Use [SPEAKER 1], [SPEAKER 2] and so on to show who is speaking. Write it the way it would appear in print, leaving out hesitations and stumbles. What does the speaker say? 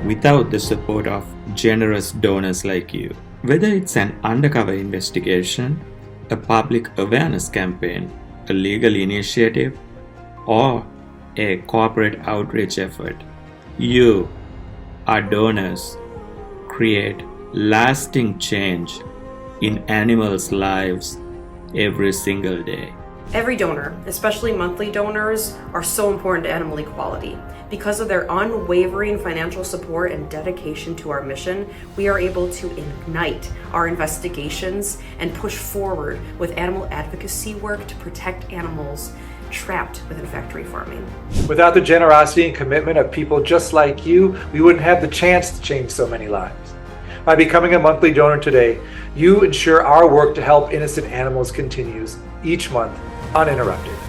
[SPEAKER 1] without the support of generous donors like you. Whether it's an undercover investigation, a public awareness campaign, a legal initiative, or a corporate outreach effort, you, our donors, create lasting change in animals' lives every single day.
[SPEAKER 2] Every donor, especially monthly donors, are so important to animal equality. Because of their unwavering financial support and dedication to our mission, we are able to ignite our investigations and push forward with animal advocacy work to protect animals trapped within factory farming.
[SPEAKER 3] Without the generosity and commitment of people just like you, we wouldn't have the chance to change so many lives. By becoming a monthly donor today, you ensure our work to help innocent animals continues each month uninterrupted.